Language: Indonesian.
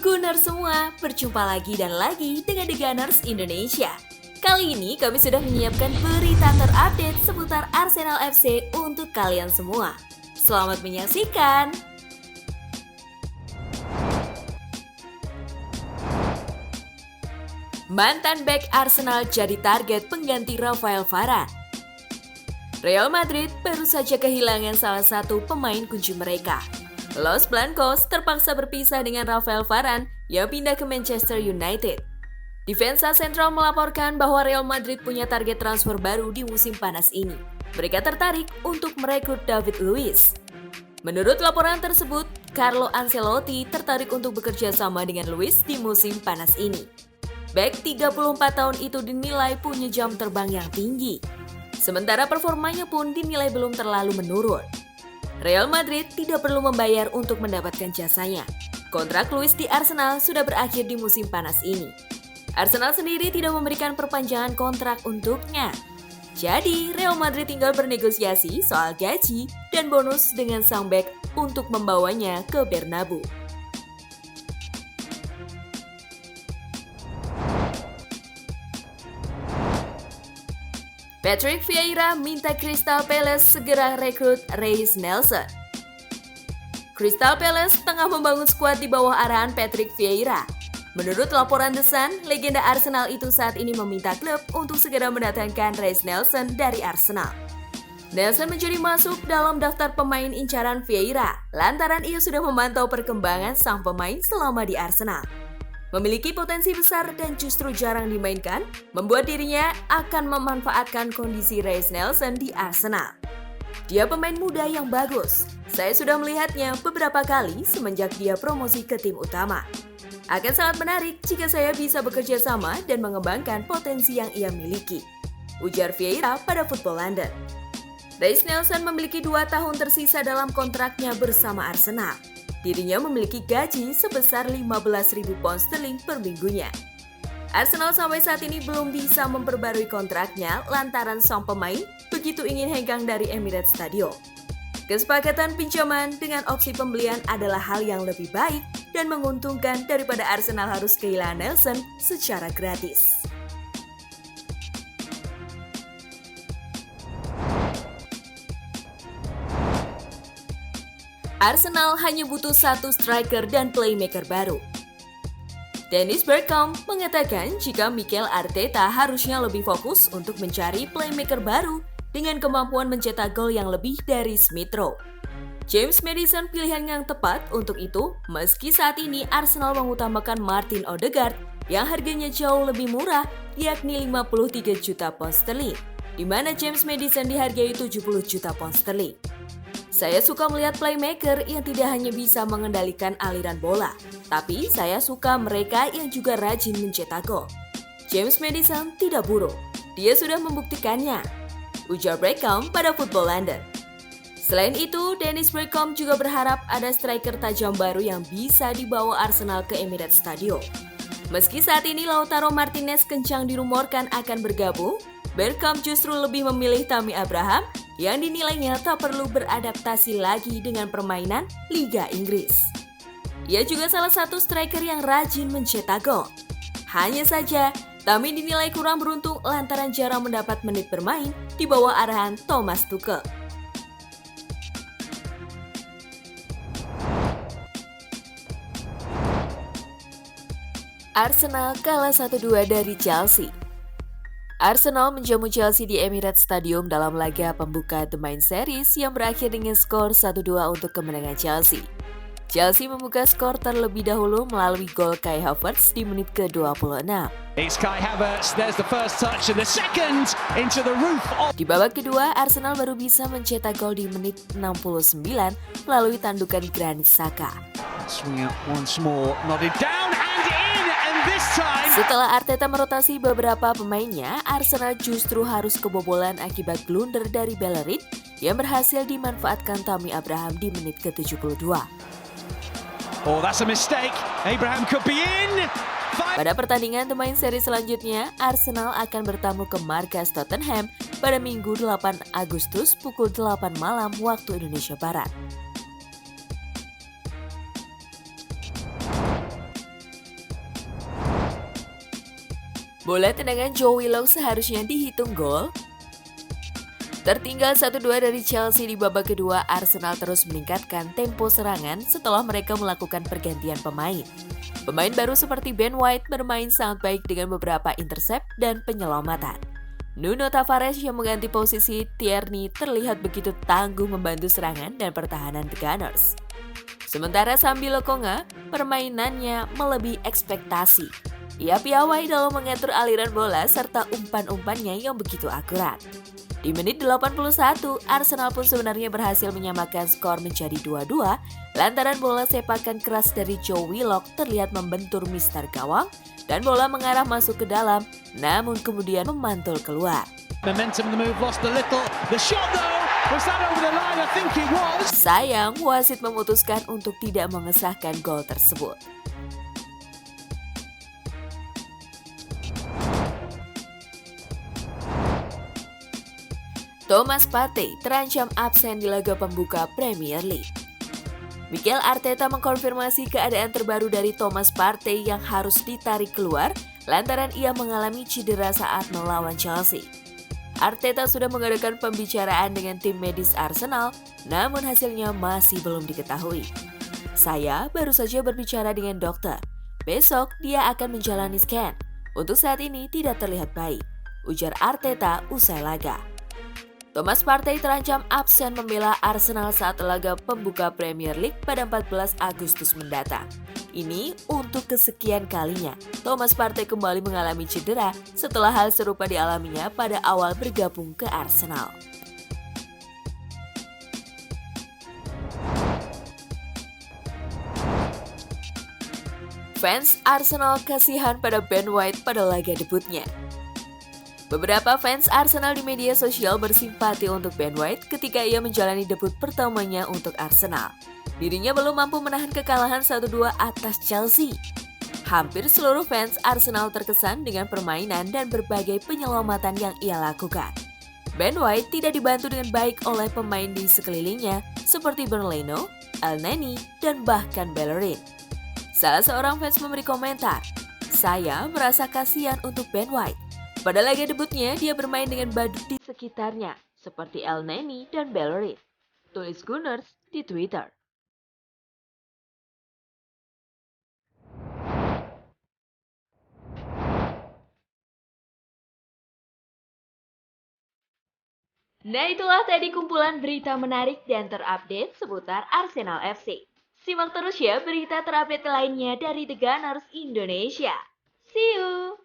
Gunners semua, berjumpa lagi dan lagi dengan The Gunners Indonesia. Kali ini kami sudah menyiapkan berita terupdate seputar Arsenal FC untuk kalian semua. Selamat menyaksikan! Mantan bek Arsenal jadi target pengganti Rafael Varane. Real Madrid baru saja kehilangan salah satu pemain kunci mereka. Los Blancos terpaksa berpisah dengan Rafael Varane yang pindah ke Manchester United. Defensa Sentral melaporkan bahwa Real Madrid punya target transfer baru di musim panas ini. Mereka tertarik untuk merekrut David Luiz. Menurut laporan tersebut, Carlo Ancelotti tertarik untuk bekerja sama dengan Luiz di musim panas ini. Bek 34 tahun itu dinilai punya jam terbang yang tinggi. Sementara performanya pun dinilai belum terlalu menurun. Real Madrid tidak perlu membayar untuk mendapatkan jasanya. Kontrak Luiz di Arsenal sudah berakhir di musim panas ini. Arsenal sendiri tidak memberikan perpanjangan kontrak untuknya. Jadi, Real Madrid tinggal bernegosiasi soal gaji dan bonus dengan sang bek untuk membawanya ke Bernabeu. Patrick Vieira minta Crystal Palace segera rekrut Reiss Nelson. Crystal Palace tengah membangun skuad di bawah arahan Patrick Vieira. Menurut laporan The Sun, legenda Arsenal itu saat ini meminta klub untuk segera mendatangkan Reiss Nelson dari Arsenal. Nelson menjadi masuk dalam daftar pemain incaran Vieira, lantaran ia sudah memantau perkembangan sang pemain selama di Arsenal. Memiliki potensi besar dan justru jarang dimainkan, membuat dirinya akan memanfaatkan kondisi Reiss Nelson di Arsenal. Dia pemain muda yang bagus. Saya sudah melihatnya beberapa kali semenjak dia promosi ke tim utama. Akan sangat menarik jika saya bisa bekerja sama dan mengembangkan potensi yang ia miliki, ujar Vieira pada Football London. Reiss Nelson memiliki 2 tahun tersisa dalam kontraknya bersama Arsenal. Dirinya memiliki gaji sebesar 15.000 pound sterling per minggunya. Arsenal sampai saat ini belum bisa memperbarui kontraknya lantaran sang pemain begitu ingin hengkang dari Emirates Stadium. Kesepakatan pinjaman dengan opsi pembelian adalah hal yang lebih baik dan menguntungkan daripada Arsenal harus kehilangan Nelson secara gratis. Arsenal hanya butuh satu striker dan playmaker baru. Dennis Bergkamp mengatakan jika Mikel Arteta harusnya lebih fokus untuk mencari playmaker baru dengan kemampuan mencetak gol yang lebih dari Smith Rowe. James Maddison pilihan yang tepat untuk itu, meski saat ini Arsenal mengutamakan Martin Odegaard yang harganya jauh lebih murah, yakni 53 juta pound sterling, di mana James Maddison dihargai 70 juta pound sterling. Saya suka melihat playmaker yang tidak hanya bisa mengendalikan aliran bola, tapi saya suka mereka yang juga rajin mencetak gol. James Maddison tidak buruk, dia sudah membuktikannya, ujar Bergkamp pada Football London. Selain itu, Dennis Bergkamp juga berharap ada striker tajam baru yang bisa dibawa Arsenal ke Emirates Stadium. Meski saat ini Lautaro Martinez kencang dirumorkan akan bergabung, Bergkamp justru lebih memilih Tammy Abraham yang dinilainya tak perlu beradaptasi lagi dengan permainan Liga Inggris. Ia juga salah satu striker yang rajin mencetak gol. Hanya saja, Tammy dinilai kurang beruntung lantaran jarang mendapat menit bermain di bawah arahan Thomas Tuchel. Arsenal kalah 1-2 dari Chelsea. Arsenal menjamu Chelsea di Emirates Stadium dalam laga pembuka The Main Series yang berakhir dengan skor 1-2 untuk kemenangan Chelsea. Chelsea membuka skor terlebih dahulu melalui gol Kai Havertz di menit ke-26. Di babak kedua, Arsenal baru bisa mencetak gol di menit 69 melalui tandukan Granit Xhaka. Setelah Arteta merotasi beberapa pemainnya, Arsenal justru harus kebobolan akibat blunder dari Bellerin yang berhasil dimanfaatkan Tammy Abraham di menit ke-72. Pada pertandingan The Main Series selanjutnya, Arsenal akan bertamu ke markas Tottenham pada Minggu 8 Agustus pukul 8 malam waktu Indonesia Barat. Bola tendangan Joe Willock seharusnya dihitung gol. Tertinggal 1-2 dari Chelsea di babak kedua, Arsenal terus meningkatkan tempo serangan setelah mereka melakukan pergantian pemain. Pemain baru seperti Ben White bermain sangat baik dengan beberapa intercept dan penyelamatan. Nuno Tavares yang mengganti posisi Tierney terlihat begitu tangguh membantu serangan dan pertahanan The Gunners. Sementara Sambi Lokonga, permainannya melebihi ekspektasi. Ia piawai dalam mengatur aliran bola serta umpan-umpannya yang begitu akurat. Di menit 81, Arsenal pun sebenarnya berhasil menyamakan skor menjadi 2-2 lantaran bola sepakan keras dari Joe Willock terlihat membentur mister gawang dan bola mengarah masuk ke dalam namun kemudian memantul keluar. Momentum the move lost a little. The shot though, was that over the line? I think it was. Sayang, wasit memutuskan untuk tidak mengesahkan gol tersebut. Thomas Partey terancam absen di laga pembuka Premier League. Mikel Arteta mengkonfirmasi keadaan terbaru dari Thomas Partey yang harus ditarik keluar lantaran ia mengalami cedera saat melawan Chelsea. Arteta sudah mengadakan pembicaraan dengan tim medis Arsenal, namun hasilnya masih belum diketahui. Saya baru saja berbicara dengan dokter. Besok dia akan menjalani scan. Untuk saat ini tidak terlihat baik, ujar Arteta usai laga. Thomas Partey terancam absen membela Arsenal saat laga pembuka Premier League pada 14 Agustus mendatang. Ini untuk kesekian kalinya, Thomas Partey kembali mengalami cedera setelah hal serupa dialaminya pada awal bergabung ke Arsenal. Fans Arsenal kasihan pada Ben White pada laga debutnya. Beberapa fans Arsenal di media sosial bersimpati untuk Ben White ketika ia menjalani debut pertamanya untuk Arsenal. Dirinya belum mampu menahan kekalahan 1-2 atas Chelsea. Hampir seluruh fans Arsenal terkesan dengan permainan dan berbagai penyelamatan yang ia lakukan. Ben White tidak dibantu dengan baik oleh pemain di sekelilingnya seperti Berlino, Elneny, dan bahkan Bellerin. Salah seorang fans memberi komentar, "Saya merasa kasihan untuk Ben White. Pada laga debutnya, dia bermain dengan badut di sekitarnya, seperti Elneny dan Bellerin," tulis Gunners di Twitter. Nah, itulah tadi kumpulan berita menarik dan terupdate seputar Arsenal FC. Simak terus ya berita terupdate lainnya dari The Gunners Indonesia. See you!